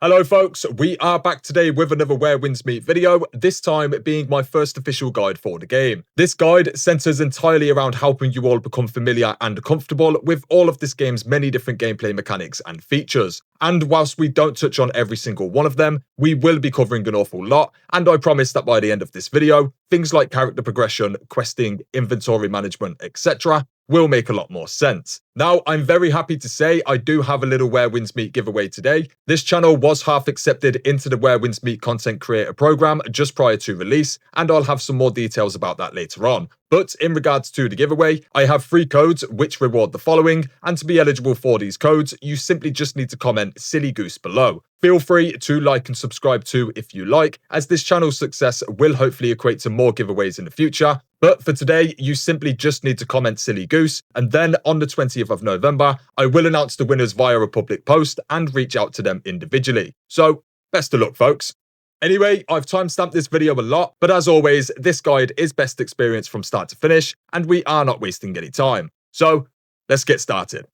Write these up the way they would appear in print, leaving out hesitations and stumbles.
Hello folks, we are back today with another Where Winds Meet video, this time being my first official guide for the game. This guide centers entirely around helping you all become familiar and comfortable with all of this game's many different gameplay mechanics and features. And whilst we don't touch on every single one of them, we will be covering an awful lot, and I promise that by the end of this video, things like character progression, questing, inventory management, etc. will make a lot more sense. Now, I'm very happy to say I do have a little Where Winds Meet giveaway today. This channel was half accepted into the Where Winds Meet content creator program just prior to release, and I'll have some more details about that later on. But in regards to the giveaway, I have 3 codes which reward the following, and to be eligible for these codes, you simply just need to comment Silly Goose below. Feel free to like and subscribe too if you like, as this channel's success will hopefully equate to more giveaways in the future. But for today, you simply just need to comment Silly Goose, and then on the 20th of November, I will announce the winners via a public post and reach out to them individually. So, best of luck, folks. Anyway, I've timestamped this video a lot, but as always, this guide is best experience from start to finish, and we are not wasting any time. So, let's get started.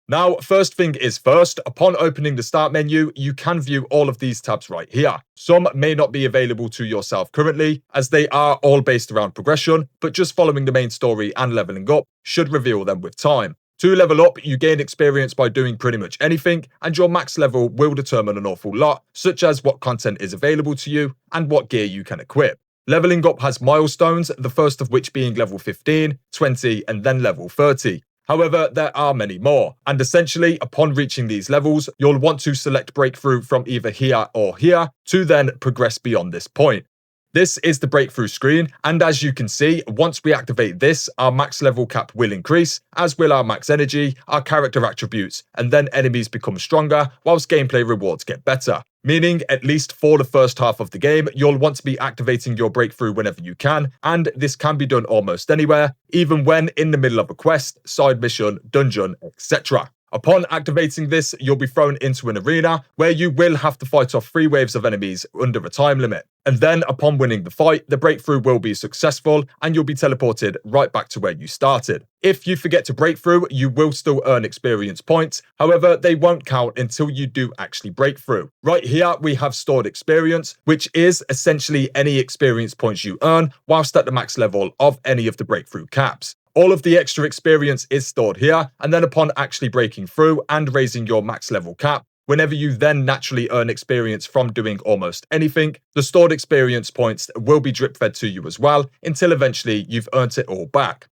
Now, first thing is first, upon opening the start menu, you can view all of these tabs right here. Some may not be available to yourself currently, as they are all based around progression, but just following the main story and leveling up should reveal them with time. To level up, you gain experience by doing pretty much anything, and your max level will determine an awful lot, such as what content is available to you and what gear you can equip. Leveling up has milestones, the first of which being level 15, 20, and then level 30. However, there are many more, and essentially, upon reaching these levels, you'll want to select breakthrough from either here or here to then progress beyond this point. This is the breakthrough screen, and as you can see, once we activate this, our max level cap will increase, as will our max energy, our character attributes, and then enemies become stronger, whilst gameplay rewards get better. Meaning, at least for the first half of the game, you'll want to be activating your breakthrough whenever you can, and this can be done almost anywhere, even when in the middle of a quest, side mission, dungeon, etc. Upon activating this, you'll be thrown into an arena where you will have to fight off 3 waves of enemies under a time limit. And then upon winning the fight, the breakthrough will be successful and you'll be teleported right back to where you started. If you forget to break through, you will still earn experience points. However, they won't count until you do actually break through. Right here, we have stored experience, which is essentially any experience points you earn whilst at the max level of any of the breakthrough caps. All of the extra experience is stored here, and then upon actually breaking through and raising your max level cap, whenever you then naturally earn experience from doing almost anything, the stored experience points will be drip fed to you as well, until eventually you've earned it all back.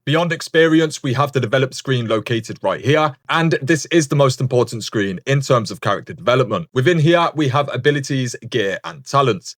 Beyond experience, we have the develop screen located right here, and this is the most important screen in terms of character development. Within here, we have abilities, gear, and talents.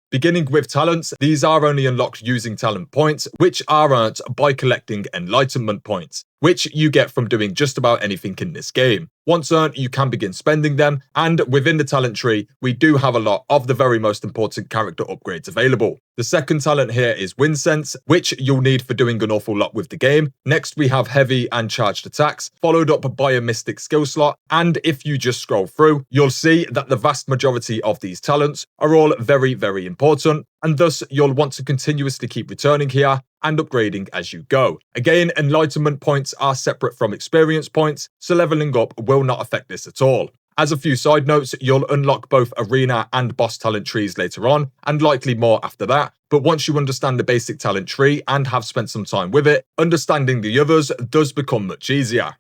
Beginning with talents, these are only unlocked using talent points, which are earned by collecting enlightenment points, which you get from doing just about anything in this game. Once earned, you can begin spending them, and within the talent tree, we do have a lot of the very most important character upgrades available. The second talent here is Wind Sense, which you'll need for doing an awful lot with the game. Next, we have heavy and charged attacks, followed up by a mystic skill slot, and if you just scroll through, you'll see that the vast majority of these talents are all very, very important, and thus you'll want to continuously keep returning here and upgrading as you go. Again, enlightenment points are separate from experience points, so leveling up will not affect this at all. As a few side notes, you'll unlock both arena and boss talent trees later on, and likely more after that, but once you understand the basic talent tree and have spent some time with it, understanding the others does become much easier.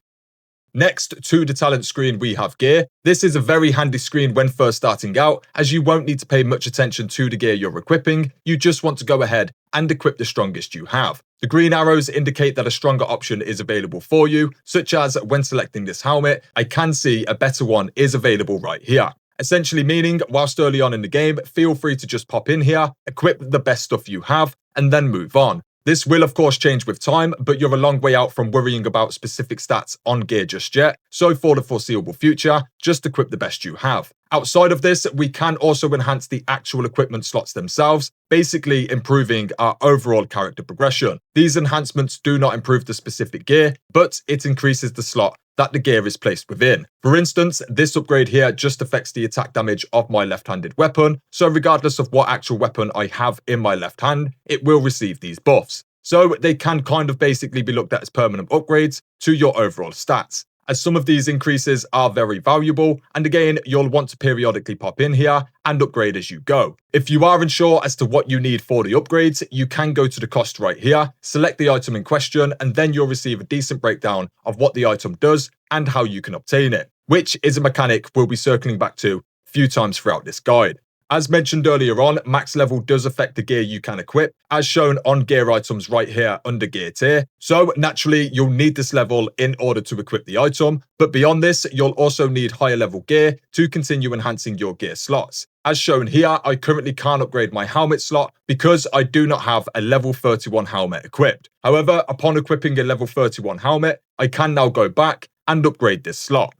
Next to the talent screen, we have gear. This is a very handy screen when first starting out, as you won't need to pay much attention to the gear you're equipping, you just want to go ahead and equip the strongest you have. The green arrows indicate that a stronger option is available for you, such as when selecting this helmet, I can see a better one is available right here. Essentially meaning, whilst early on in the game, feel free to just pop in here, equip the best stuff you have, and then move on. This will of course change with time, but you're a long way out from worrying about specific stats on gear just yet, so for the foreseeable future, just equip the best you have. Outside of this, we can also enhance the actual equipment slots themselves, basically improving our overall character progression. These enhancements do not improve the specific gear, but it increases the slot that the gear is placed within. For instance, this upgrade here just affects the attack damage of my left-handed weapon, so regardless of what actual weapon I have in my left hand, it will receive these buffs. So they can kind of basically be looked at as permanent upgrades to your overall stats. as some of these increases are very valuable, and again, you'll want to periodically pop in here and upgrade as you go. If you are unsure as to what you need for the upgrades, you can go to the cost right here, select the item in question, and then you'll receive a decent breakdown of what the item does and how you can obtain it, which is a mechanic we'll be circling back to a few times throughout this guide. As mentioned earlier on, max level does affect the gear you can equip, as shown on gear items right here under gear tier. So naturally, you'll need this level in order to equip the item, but beyond this, you'll also need higher level gear to continue enhancing your gear slots. As shown here, I currently can't upgrade my helmet slot because I do not have a level 31 helmet equipped. However, upon equipping a level 31 helmet, I can now go back and upgrade this slot.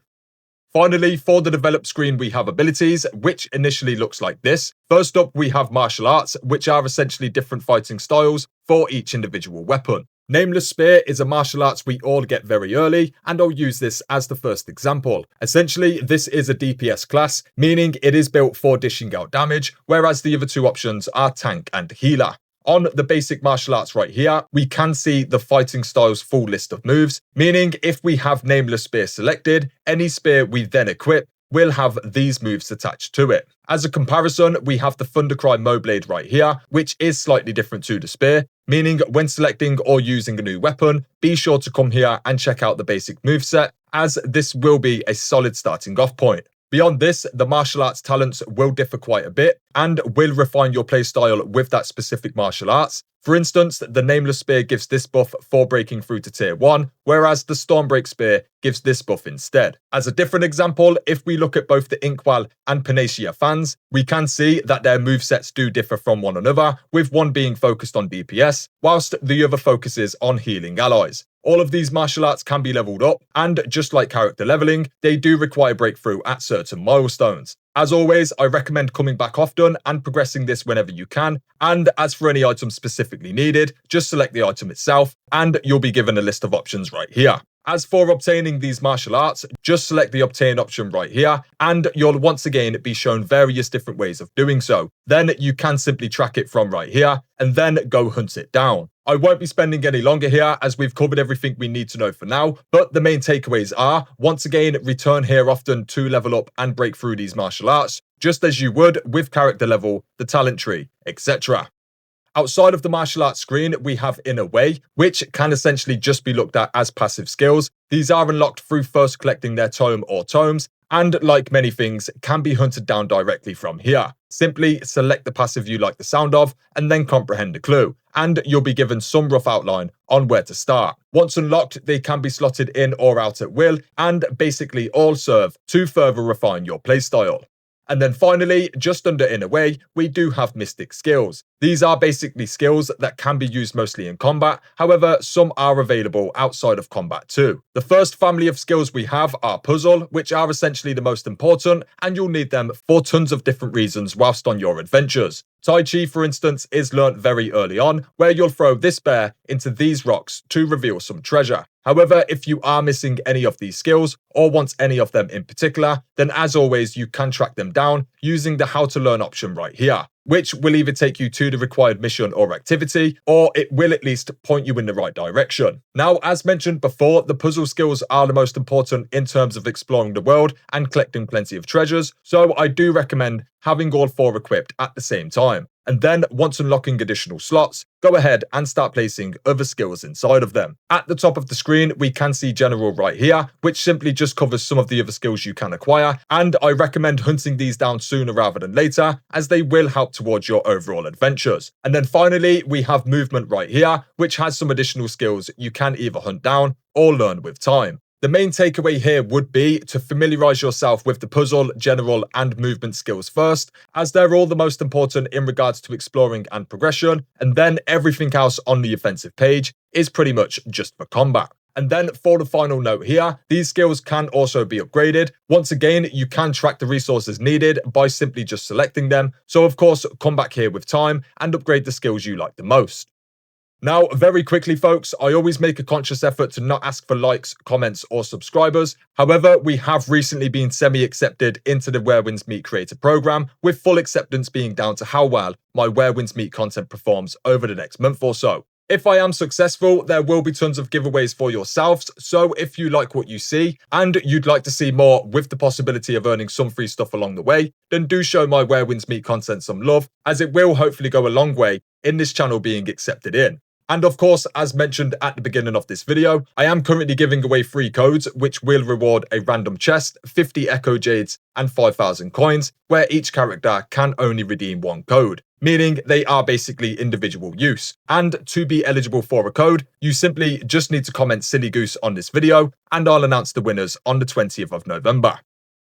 Finally, for the develop screen, we have abilities, which initially looks like this. First up, we have martial arts, which are essentially different fighting styles for each individual weapon. Nameless Spear is a martial arts we all get very early, and I'll use this as the first example. Essentially, this is a DPS class, meaning it is built for dishing out damage, whereas the other two options are tank and healer. On the basic martial arts right here, we can see the fighting style's full list of moves, meaning if we have Nameless Spear selected, any spear we then equip will have these moves attached to it. As a comparison, we have the Thundercry Moblade right here, which is slightly different to the spear, meaning when selecting or using a new weapon, be sure to come here and check out the basic moveset, as this will be a solid starting off point. Beyond this, the martial arts talents will differ quite a bit and will refine your playstyle with that specific martial arts. For instance, the Nameless Spear gives this buff for breaking through to tier 1, whereas the Stormbreak Spear gives this buff instead. As a different example, if we look at both the Inkwell and Panacea fans, we can see that their movesets do differ from one another, with one being focused on DPS, whilst the other focuses on healing allies. All of these martial arts can be leveled up, and just like character leveling, they do require breakthrough at certain milestones. As always, I recommend coming back often and progressing this whenever you can, and as for any items specifically needed, just select the item itself, and you'll be given a list of options right here. As for obtaining these martial arts, just select the obtain option right here, and you'll once again be shown various different ways of doing so. Then you can simply track it from right here, and then go hunt it down. I won't be spending any longer here as we've covered everything we need to know for now, but the main takeaways are, once again, return here often to level up and break through these martial arts, just as you would with character level, the talent tree, etc. Outside of the martial arts screen, we have Inner Way, which can essentially just be looked at as passive skills. These are unlocked through first collecting their tome or tomes, and like many things, can be hunted down directly from here. Simply select the passive you like the sound of, and then comprehend the clue, and you'll be given some rough outline on where to start. Once unlocked, they can be slotted in or out at will, and basically all serve to further refine your playstyle. And then finally, just under Inner Way, we do have Mystic Skills. These are basically skills that can be used mostly in combat, however, some are available outside of combat too. The first family of skills we have are Puzzle, which are essentially the most important, and you'll need them for tons of different reasons whilst on your adventures. Tai Chi, for instance, is learnt very early on, where you'll throw this bear into these rocks to reveal some treasure. However, if you are missing any of these skills, or want any of them in particular, then as always, you can track them down using the How to Learn option right here, which will either take you to the required mission or activity, or it will at least point you in the right direction. Now, as mentioned before, the puzzle skills are the most important in terms of exploring the world and collecting plenty of treasures, so I do recommend having all four equipped at the same time. And then, once unlocking additional slots, go ahead and start placing other skills inside of them. At the top of the screen, we can see General right here, which simply just covers some of the other skills you can acquire, and I recommend hunting these down sooner rather than later, as they will help towards your overall adventures. And then finally, we have Movement right here, which has some additional skills you can either hunt down or learn with time. The main takeaway here would be to familiarise yourself with the puzzle, general and movement skills first, as they're all the most important in regards to exploring and progression, and then everything else on the offensive page is pretty much just for combat. And then for the final note here, these skills can also be upgraded. Once again, you can track the resources needed by simply just selecting them, so of course come back here with time and upgrade the skills you like the most. Now, very quickly, folks, I always make a conscious effort to not ask for likes, comments, or subscribers. However, we have recently been semi-accepted into the Where Winds Meet creator program, with full acceptance being down to how well my Where Winds Meet content performs over the next month or so. If I am successful, there will be tons of giveaways for yourselves, so if you like what you see and you'd like to see more with the possibility of earning some free stuff along the way, then do show my Where Winds Meet content some love, as it will hopefully go a long way in this channel being accepted in. And of course, as mentioned at the beginning of this video, I am currently giving away free codes which will reward a random chest, 50 Echo Jades and 5,000 coins, where each character can only redeem one code, meaning they are basically individual use. And to be eligible for a code, you simply just need to comment Silly Goose on this video, and I'll announce the winners on the 20th of November.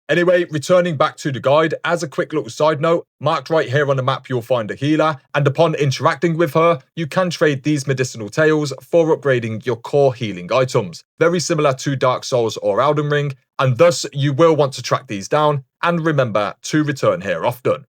Anyway, returning back to the guide, as a quick little side note, marked right here on the map you'll find a healer, and upon interacting with her, you can trade these medicinal tails for upgrading your core healing items, very similar to Dark Souls or Elden Ring, and thus you will want to track these down, and remember to return here often.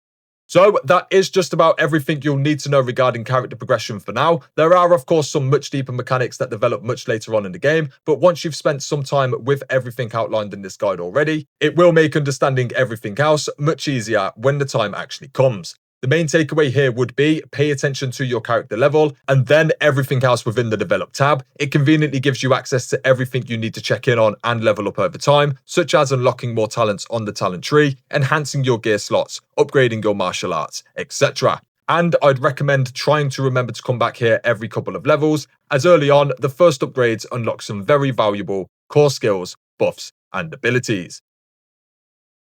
So that is just about everything you'll need to know regarding character progression for now. There are of course some much deeper mechanics that develop much later on in the game, but once you've spent some time with everything outlined in this guide already, it will make understanding everything else much easier when the time actually comes. The main takeaway here would be pay attention to your character level and then everything else within the develop tab. It conveniently gives you access to everything you need to check in on and level up over time, such as unlocking more talents on the talent tree, enhancing your gear slots, upgrading your martial arts, etc. And I'd recommend trying to remember to come back here every couple of levels, as early on, the first upgrades unlock some very valuable core skills, buffs, and abilities.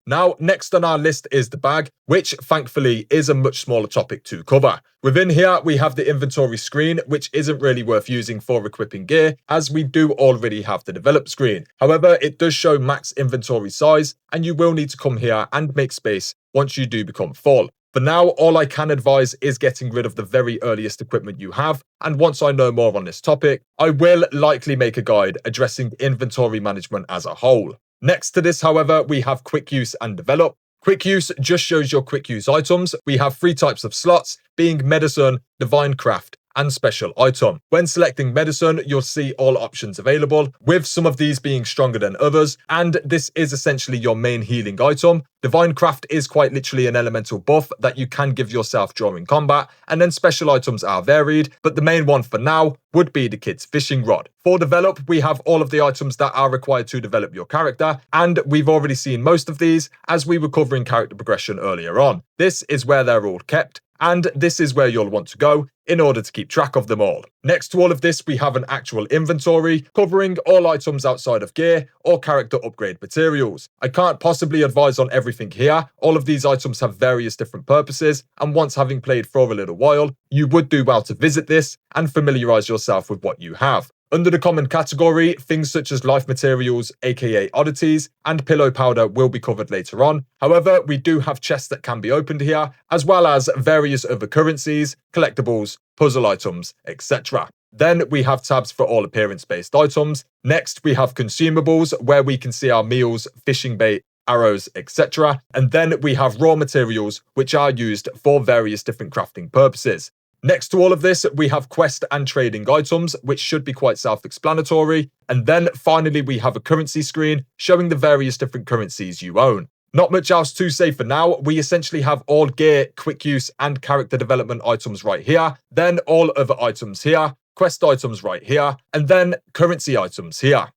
Now, next on our list is the bag, which thankfully is a much smaller topic to cover. Within here, we have the inventory screen, which isn't really worth using for equipping gear, as we do already have the develop screen. However, it does show max inventory size, and you will need to come here and make space once you do become full. For now, all I can advise is getting rid of the very earliest equipment you have, and once I know more on this topic, I will likely make a guide addressing inventory management as a whole. Next to this, however, we have quick use and develop. Quick use just shows your quick use items. We have 3 types of slots, being medicine, divine craft, and special item. When selecting medicine, you'll see all options available, with some of these being stronger than others, and this is essentially your main healing item. Divine craft is quite literally an elemental buff that you can give yourself during combat, and then special items are varied, but the main one for now would be the kid's fishing rod. For develop, we have all of the items that are required to develop your character, and we've already seen most of these as we were covering character progression earlier on. This is where they're all kept, and this is where you'll want to go in order to keep track of them all. Next to all of this, we have an actual inventory covering all items outside of gear or character upgrade materials. I can't possibly advise on everything here. All of these items have various different purposes, and once having played for a little while, you would do well to visit this and familiarize yourself with what you have. Under the common category, things such as life materials, aka oddities, and pillow powder will be covered later on. However, we do have chests that can be opened here, as well as various other currencies, collectibles, puzzle items, etc. Then we have tabs for all appearance-based items. Next, we have consumables, where we can see our meals, fishing bait, arrows, etc. And then we have raw materials, which are used for various different crafting purposes. Next to all of this, we have quest and trading items, which should be quite self-explanatory. And then finally, we have a currency screen showing the various different currencies you own. Not much else to say for now. We essentially have all gear, quick use, and character development items right here. Then all other items here, quest items right here, and then currency items here.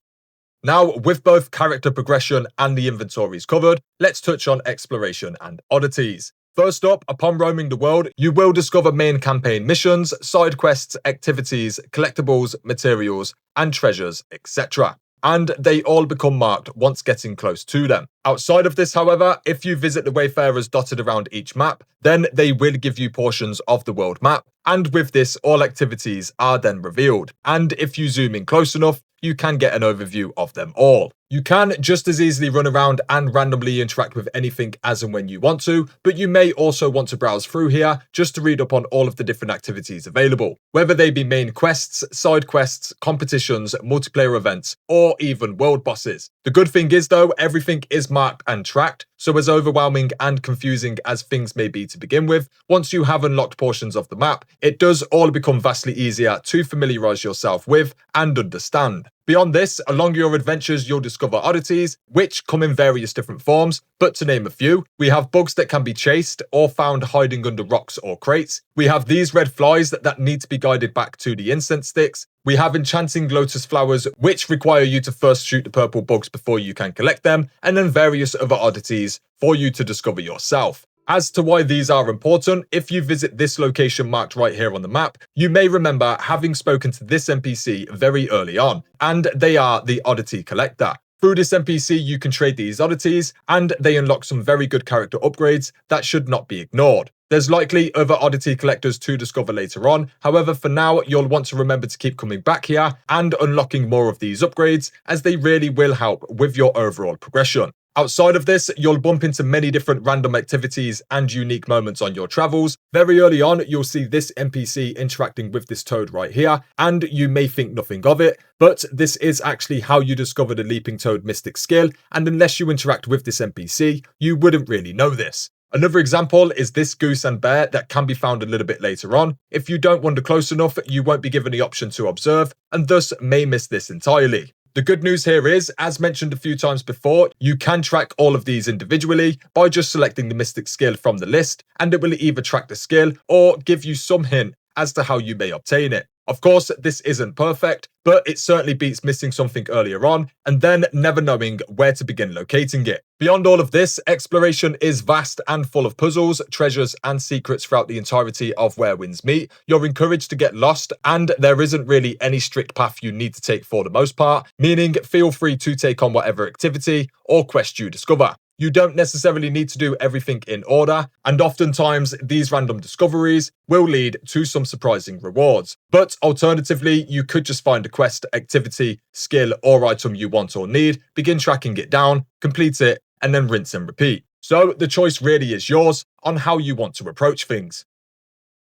Now, with both character progression and the inventories covered, let's touch on exploration and oddities. First up, upon roaming the world, you will discover main campaign missions, side quests, activities, collectibles, materials, and treasures, etc. And they all become marked once getting close to them. Outside of this, however, if you visit the wayfarers dotted around each map, then they will give you portions of the world map, and with this, all activities are then revealed. And if you zoom in close enough, you can get an overview of them all. You can just as easily run around and randomly interact with anything as and when you want to, but you may also want to browse through here just to read up on all of the different activities available, whether they be main quests, side quests, competitions, multiplayer events, or even world bosses. The good thing is though, everything is marked and tracked, so as overwhelming and confusing as things may be to begin with, once you have unlocked portions of the map, it does all become vastly easier to familiarize yourself with and understand. Beyond this, along your adventures, you'll discover oddities, which come in various different forms, but to name a few, we have bugs that can be chased or found hiding under rocks or crates. We have these red flies that need to be guided back to the incense sticks. We have enchanting lotus flowers, which require you to first shoot the purple bugs before you can collect them, and then various other oddities for you to discover yourself. As to why these are important, if you visit this location marked right here on the map, you may remember having spoken to this NPC very early on, and they are the Oddity Collector. Through this NPC, you can trade these oddities, and they unlock some very good character upgrades that should not be ignored. There's likely other oddity collectors to discover later on, however for now you'll want to remember to keep coming back here and unlocking more of these upgrades, as they really will help with your overall progression. Outside of this, you'll bump into many different random activities and unique moments on your travels. Very early on, you'll see this NPC interacting with this toad right here, and you may think nothing of it, but this is actually how you discover the Leaping Toad Mystic skill, and unless you interact with this NPC, you wouldn't really know this. Another example is this goose and bear that can be found a little bit later on. If you don't wander close enough, you won't be given the option to observe, and thus may miss this entirely. The good news here is, as mentioned a few times before, you can track all of these individually by just selecting the Mystic skill from the list, and it will either track the skill or give you some hint as to how you may obtain it. Of course, this isn't perfect, but it certainly beats missing something earlier on and then never knowing where to begin locating it. Beyond all of this, exploration is vast and full of puzzles, treasures, and secrets throughout the entirety of Where Winds Meet. You're encouraged to get lost, and there isn't really any strict path you need to take for the most part, meaning feel free to take on whatever activity or quest you discover. You don't necessarily need to do everything in order, and oftentimes these random discoveries will lead to some surprising rewards. But alternatively, you could just find a quest, activity, skill, or item you want or need, begin tracking it down, complete it, and then rinse and repeat. So the choice really is yours on how you want to approach things.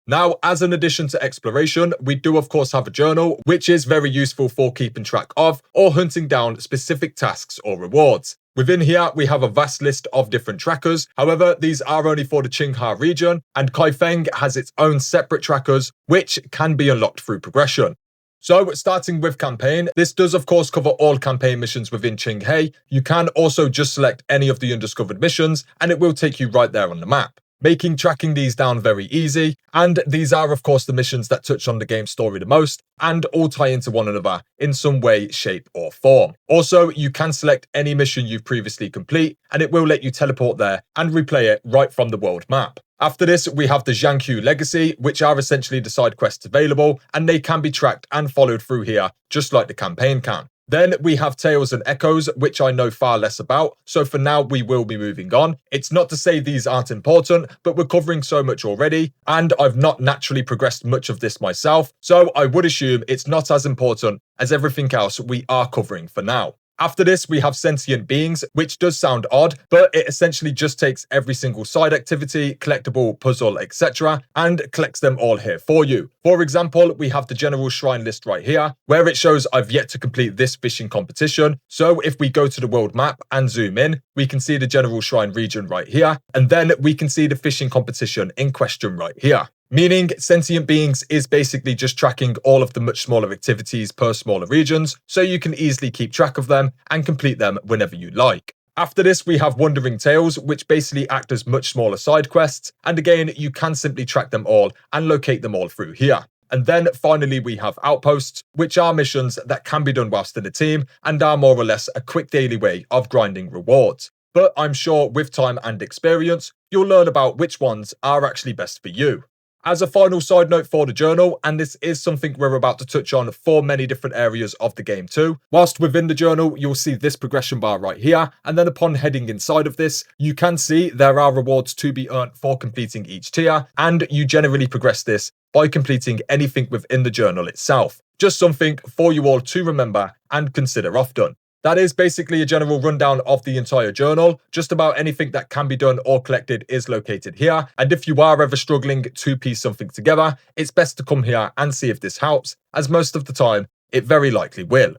Now, as an addition to exploration, we do of course have a journal, which is very useful for keeping track of or hunting down specific tasks or rewards. Within here, we have a vast list of different trackers. However, these are only for the Qingha region, and Kaifeng has its own separate trackers, which can be unlocked through progression. So, starting with campaign, this does of course cover all campaign missions within Qinghe. You can also just select any of the undiscovered missions, and it will take you right there on the map, making tracking these down very easy. And these are of course the missions that touch on the game's story the most and all tie into one another in some way, shape or form. Also, you can select any mission you've previously complete and it will let you teleport there and replay it right from the world map. After this, we have the Jiangqiu Legacy, which are essentially the side quests available, and they can be tracked and followed through here, just like the campaign can. Then we have Tales and Echoes, which I know far less about, so for now we will be moving on. It's not to say these aren't important, but we're covering so much already, and I've not naturally progressed much of this myself, so I would assume it's not as important as everything else we are covering for now. After this, we have Sentient Beings, which does sound odd, but it essentially just takes every single side activity, collectible, puzzle, etc., and collects them all here for you. For example, we have the General Shrine list right here, where it shows I've yet to complete this fishing competition. So if we go to the world map and zoom in, we can see the General Shrine region right here, and then we can see the fishing competition in question right here. Meaning, Sentient Beings is basically just tracking all of the much smaller activities per smaller regions, so you can easily keep track of them and complete them whenever you like. After this, we have Wandering Tales, which basically act as much smaller side quests, and again, you can simply track them all and locate them all through here. And then finally, we have Outposts, which are missions that can be done whilst in a team and are more or less a quick daily way of grinding rewards. But I'm sure with time and experience, you'll learn about which ones are actually best for you. As a final side note for the journal, and this is something we're about to touch on for many different areas of the game too, whilst within the journal you'll see this progression bar right here, and then upon heading inside of this, you can see there are rewards to be earned for completing each tier, and you generally progress this by completing anything within the journal itself. Just something for you all to remember and consider often. That is basically a general rundown of the entire journal. Just about anything that can be done or collected is located here. And if you are ever struggling to piece something together, it's best to come here and see if this helps, as most of the time, it very likely will.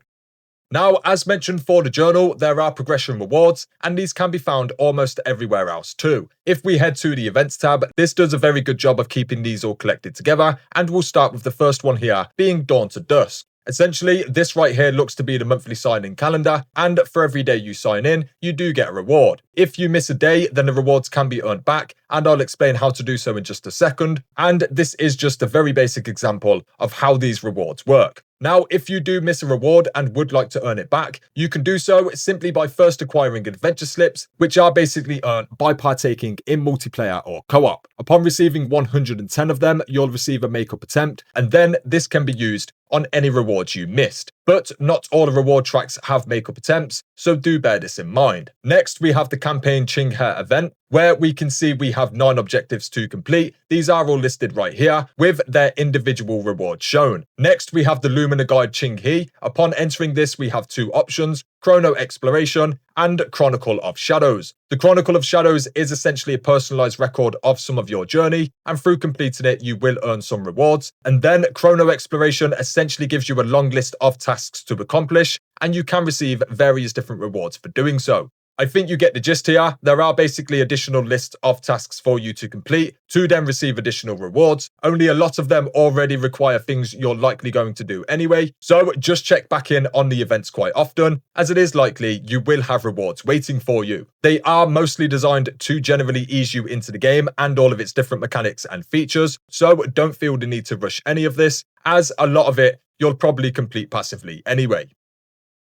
Now, as mentioned for the journal, there are progression rewards, and these can be found almost everywhere else too. If we head to the events tab, this does a very good job of keeping these all collected together, and we'll start with the first one here, being Dawn to Dusk. Essentially, this right here looks to be the monthly sign-in calendar, and for every day you sign in, you do get a reward. If you miss a day, then the rewards can be earned back, and I'll explain how to do so in just a second. And this is just a very basic example of how these rewards work. Now, if you do miss a reward and would like to earn it back, you can do so simply by first acquiring adventure slips, which are basically earned by partaking in multiplayer or co-op. Upon receiving 110 of them, you'll receive a makeup attempt, and then this can be used on any rewards you missed. But not all the reward tracks have makeup attempts, so do bear this in mind. Next, we have the campaign Ching Hair event, where we can see we have 9 objectives to complete. These are all listed right here, with their individual rewards shown. Next, we have the Lumina Guide Ching He. Upon entering this, we have 2 options, Chrono Exploration and Chronicle of Shadows. The Chronicle of Shadows is essentially a personalized record of some of your journey, and through completing it, you will earn some rewards. And then Chrono Exploration essentially gives you a long list of tasks to accomplish, and you can receive various different rewards for doing so. I think you get the gist here. There are basically additional lists of tasks for you to complete to then receive additional rewards. Only a lot of them already require things you're likely going to do anyway, so just check back in on the events quite often, as it is likely you will have rewards waiting for you. They are mostly designed to generally ease you into the game and all of its different mechanics and features, so don't feel the need to rush any of this, as a lot of it you'll probably complete passively anyway.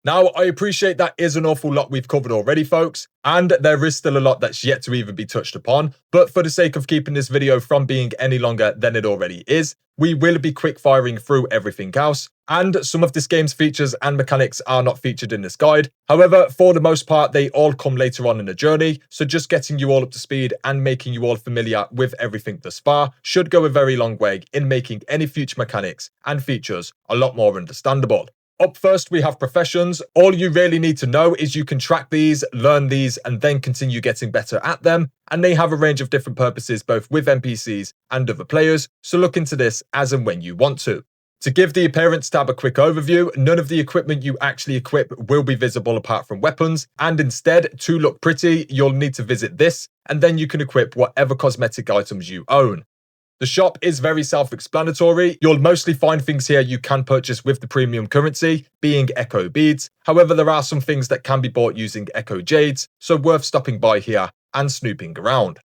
Now, I appreciate that is an awful lot we've covered already, folks, and there is still a lot that's yet to even be touched upon, but for the sake of keeping this video from being any longer than it already is, we will be quick firing through everything else, and some of this game's features and mechanics are not featured in this guide. However, for the most part, they all come later on in the journey, so just getting you all up to speed and making you all familiar with everything thus far should go a very long way in making any future mechanics and features a lot more understandable. Up first, we have professions. All you really need to know is you can track these, learn these, and then continue getting better at them. And they have a range of different purposes, both with NPCs and other players, so look into this as and when you want to. To give the Appearance tab a quick overview, none of the equipment you actually equip will be visible apart from weapons, and instead, to look pretty, you'll need to visit this, and then you can equip whatever cosmetic items you own. The shop is very self-explanatory. You'll mostly find things here you can purchase with the premium currency, being Echo Beads. However, there are some things that can be bought using Echo Jades, so worth stopping by here and snooping around.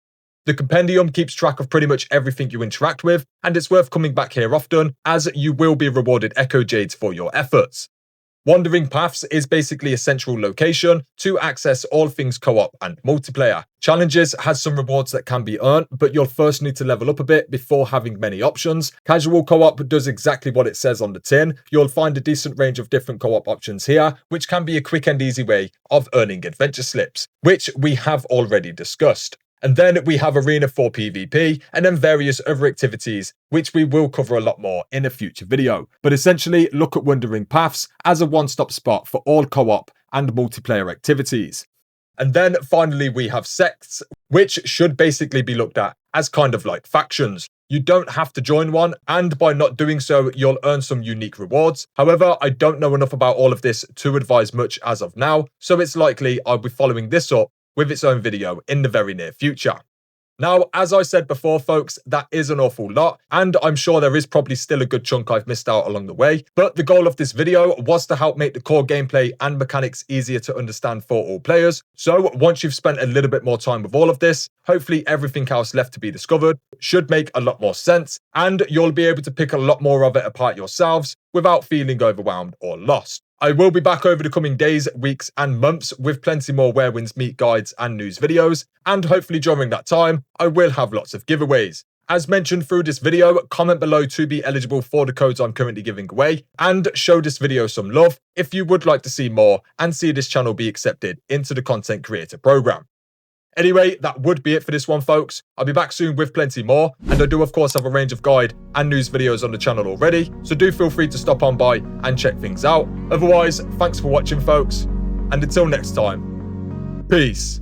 The Compendium keeps track of pretty much everything you interact with, and it's worth coming back here often, as you will be rewarded Echo Jades for your efforts. Wandering Paths is basically a central location to access all things co-op and multiplayer. Challenges has some rewards that can be earned, but you'll first need to level up a bit before having many options. Casual co-op does exactly what it says on the tin. You'll find a decent range of different co-op options here, which can be a quick and easy way of earning adventure slips, which we have already discussed. And then we have Arena for PvP, and then various other activities, which we will cover a lot more in a future video. But essentially, look at Wandering Paths as a one-stop spot for all co-op and multiplayer activities. And then finally, we have Sects, which should basically be looked at as kind of like factions. You don't have to join one, and by not doing so, you'll earn some unique rewards. However, I don't know enough about all of this to advise much as of now, so it's likely I'll be following this up with its own video in the very near future. Now, as I said before, folks, that is an awful lot, and I'm sure there is probably still a good chunk I've missed out along the way, but the goal of this video was to help make the core gameplay and mechanics easier to understand for all players. So once you've spent a little bit more time with all of this, hopefully everything else left to be discovered should make a lot more sense, and you'll be able to pick a lot more of it apart yourselves without feeling overwhelmed or lost. I will be back over the coming days, weeks, and months with plenty more Where Winds Meet guides and news videos, and hopefully during that time, I will have lots of giveaways. As mentioned through this video, comment below to be eligible for the codes I'm currently giving away, and show this video some love if you would like to see more and see this channel be accepted into the content creator program. Anyway, that would be it for this one, folks. I'll be back soon with plenty more, and I do of course have a range of guide and news videos on the channel already, so do feel free to stop on by and check things out. Otherwise, thanks for watching, folks, and until next time, peace.